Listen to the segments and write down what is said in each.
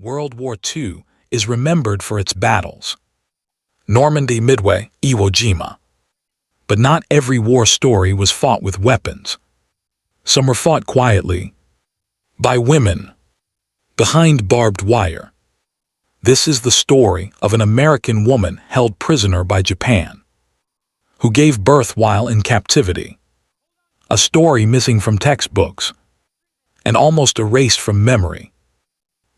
World War II is remembered for its battles. Normandy, Midway, Iwo Jima. But not every war story was fought with weapons. Some were fought quietly, by women, behind barbed wire. This is the story of an American woman held prisoner by Japan, who gave birth while in captivity. A story missing from textbooks, and almost erased from memory.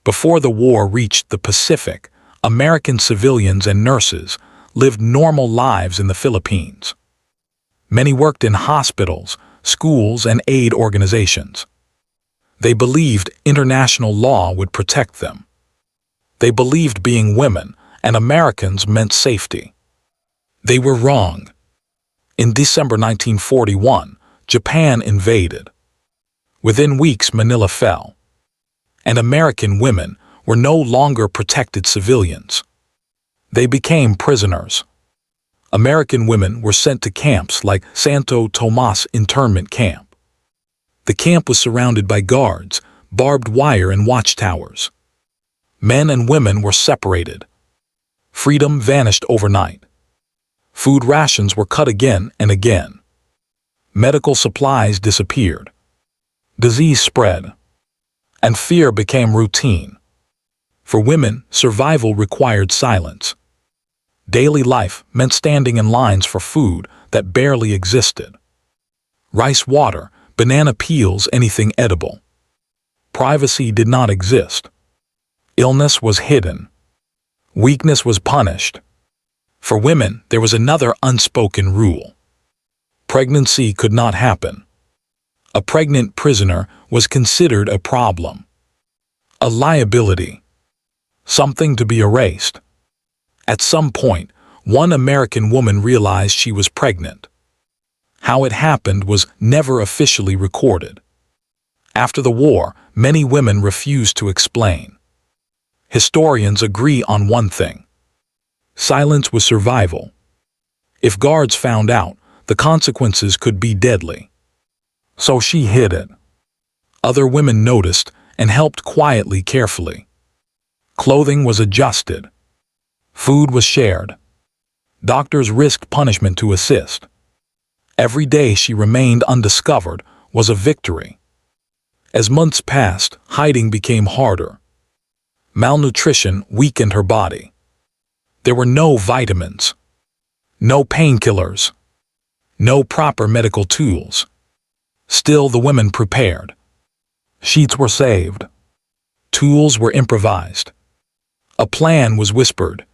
Before the war reached the Pacific, American civilians and nurses lived normal lives in the Philippines. Many worked in hospitals, schools, and aid organizations. They believed international law would protect them. They believed being women and Americans meant safety. They were wrong. In December 1941, Japan invaded. Within weeks, Manila fell, and American women were no longer protected civilians. They became prisoners. American women were sent to camps like Santo Tomas Internment Camp. The camp was surrounded by guards, barbed wire, and watchtowers. Men and women were separated. Freedom vanished overnight. Food rations were cut again and again. Medical supplies disappeared. Disease spread, and fear became routine. For women, survival required silence. Daily life meant standing in lines for food that barely existed. Rice water, banana peels, anything edible. Privacy did not exist. Illness was hidden. Weakness was punished. For women, there was another unspoken rule. Pregnancy could not happen. A pregnant prisoner was considered a problem, a liability, something to be erased. At some point, one American woman realized she was pregnant. How it happened was never officially recorded. After the war, many women refused to explain. Historians agree on one thing: silence was survival. If guards found out, the consequences could be deadly. So she hid it. Other women noticed and helped quietly, carefully. Clothing was adjusted. Food was shared. Doctors risked punishment to assist. Every day she remained undiscovered was a victory. As months passed, hiding became harder. Malnutrition weakened her body. There were no vitamins, no painkillers, no proper medical tools. Still, the women prepared. Sheets were saved. Tools were improvised. A plan was whispered.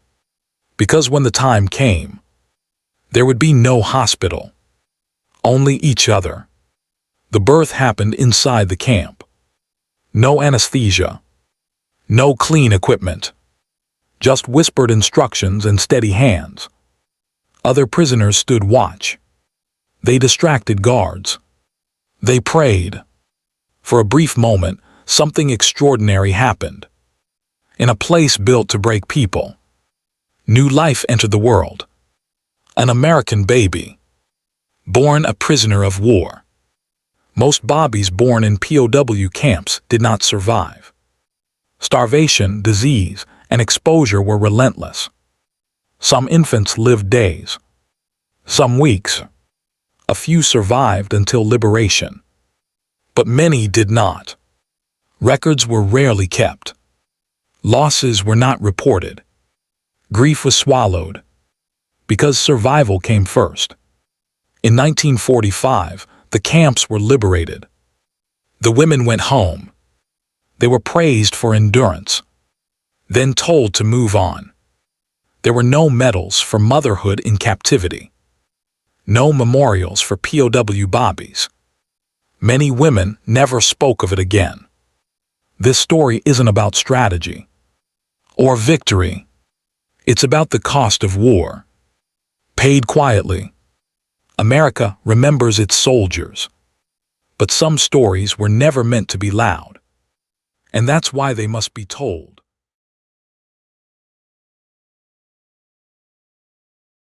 Because when the time came, there would be no hospital, only each other. The birth happened inside the camp. No anesthesia, no clean equipment, just whispered instructions and steady hands. Other prisoners stood watch. They distracted guards. They prayed. For a brief moment, something extraordinary happened. In a place built to break people, new life entered the world. An American baby, born a prisoner of war. Most babies born in POW camps did not survive. Starvation, disease, and exposure were relentless. Some infants lived days, some weeks. A few survived until liberation, but many did not. Records were rarely kept. Losses were not reported. Grief was swallowed, because survival came first. In 1945, the camps were liberated. The women went home. They were praised for endurance, then told to move on. There were no medals for motherhood in captivity. No memorials for POW bobbies. Many women never spoke of it again. This story isn't about strategy or victory. It's about the cost of war. Paid quietly. America remembers its soldiers. But some stories were never meant to be loud. And that's why they must be told.